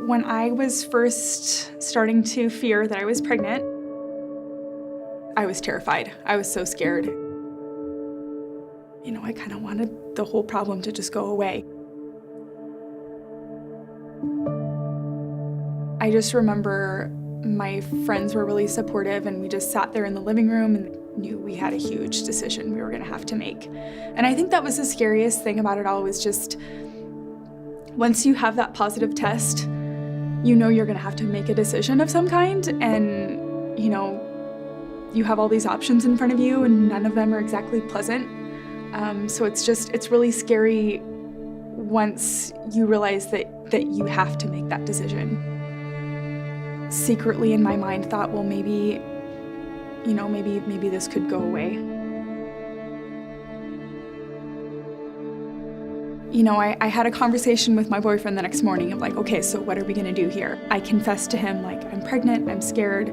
When I was first starting to fear that I was pregnant, I was terrified. I was so scared. I kind of wanted the whole problem to just go away. I just remember my friends were really supportive, and we just sat there in the living room and knew we had a huge decision we were gonna have to make. And I think that was the scariest thing about it all, was just once you have that positive test, you're gonna have to make a decision of some kind, and you have all these options in front of you and none of them are exactly pleasant. So it's really scary once you realize that you have to make that decision. Secretly in my mind thought, well, maybe this could go away. I had a conversation with my boyfriend the next morning of like, okay, so what are we gonna do here? I confessed to him, like, I'm pregnant, I'm scared.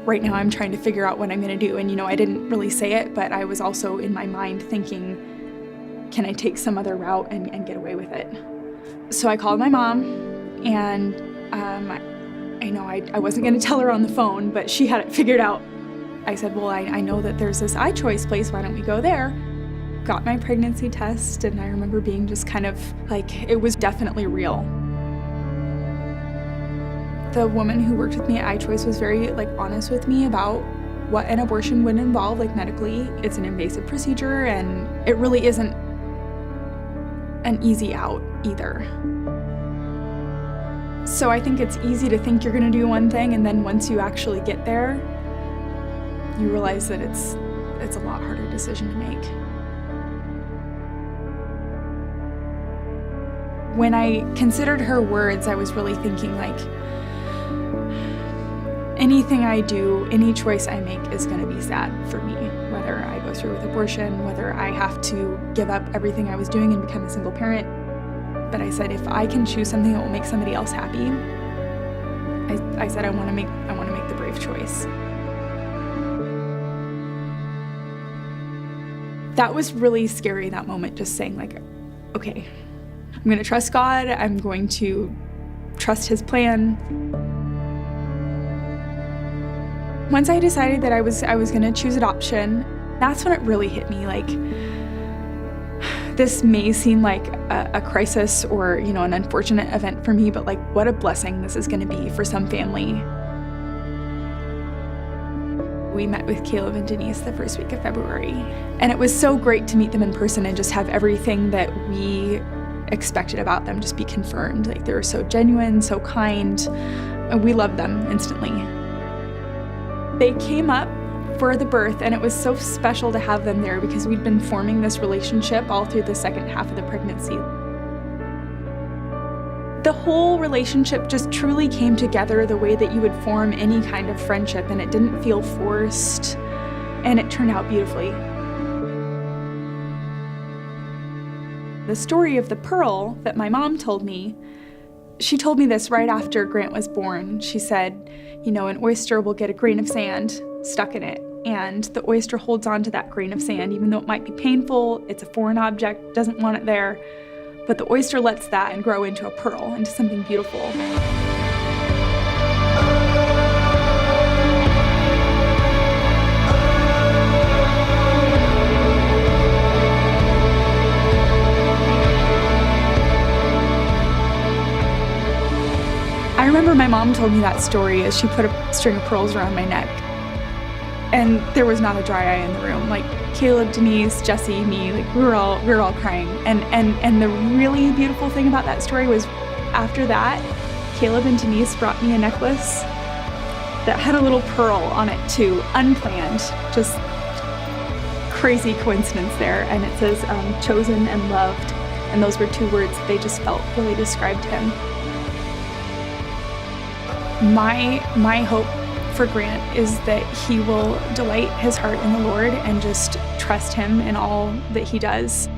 Right now I'm trying to figure out what I'm gonna do. And I didn't really say it, but I was also in my mind thinking, can I take some other route and get away with it? So I called my mom, and I wasn't gonna tell her on the phone, but she had it figured out. I said, well, I know that there's this iChoice place, why don't we go there? Got my pregnancy test, and I remember being just kind of like, it was definitely real. The woman who worked with me at iChoice was very honest with me about what an abortion would involve, medically. It's an invasive procedure, and it really isn't an easy out either. So I think it's easy to think you're gonna do one thing, and then once you actually get there, you realize that it's a lot harder decision to make. When I considered her words, I was really thinking anything I do, any choice I make is gonna be sad for me, whether I go through with abortion, whether I have to give up everything I was doing and become a single parent. But I said, if I can choose something that will make somebody else happy, I said I wanna make the brave choice. That was really scary, that moment, just saying okay, I'm gonna trust God, I'm going to trust His plan. Once I decided that I was gonna choose adoption, that's when it really hit me, this may seem like a crisis or, an unfortunate event for me, but what a blessing this is gonna be for some family. We met with Caleb and Denise the first week of February, and it was so great to meet them in person and just have everything that we expected about them just be confirmed. They were so genuine, so kind, and we loved them instantly. They came up for the birth, and it was so special to have them there because we'd been forming this relationship all through the second half of the pregnancy. The whole relationship just truly came together the way that you would form any kind of friendship, and it didn't feel forced, and it turned out beautifully. The story of the pearl that my mom told me, she told me this right after Grant was born. She said, an oyster will get a grain of sand stuck in it, and the oyster holds on to that grain of sand, even though it might be painful, it's a foreign object, doesn't want it there, but the oyster lets that and grow into a pearl, into something beautiful. I remember my mom told me that story as she put a string of pearls around my neck. And there was not a dry eye in the room. Caleb, Denise, Jesse, me, we were all crying. And the really beautiful thing about that story was after that, Caleb and Denise brought me a necklace that had a little pearl on it too, unplanned, just crazy coincidence there. And it says chosen and loved. And those were two words that they just felt really described him. My hope for Grant is that he will delight his heart in the Lord and just trust Him in all that he does.